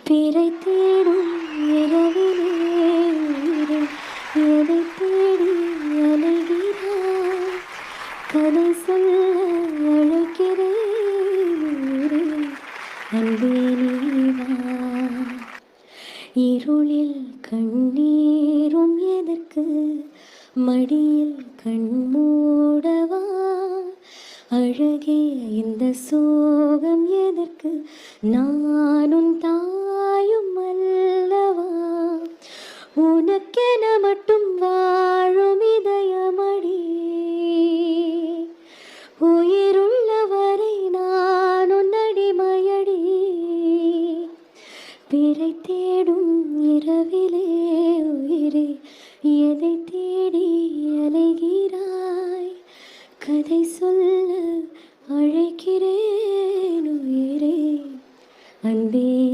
பிறை தேடும் இரவிலே உயிரே, எதை தேடி அலைகிறாய்? கதை சொல்ல அழைக்கிறேன் உயிரே, அன்பே நீவா. இருளில் கண்ணீரும் எதற்கு, மடியில் கண்மூடவா? அழகே இந்த சோகம் எதற்கு, நானும் தாயும் அல்லவா? உனக்கென மட்டும் வாழும் இதயமடி, உயிருள்ளவரை நான் உன் அடிமையடி. பிறை தேடும் இரவிலே உயிரே, எதை தேடி அலைகிறாய்? கதை சொல்ல அழைக்கிறேன்.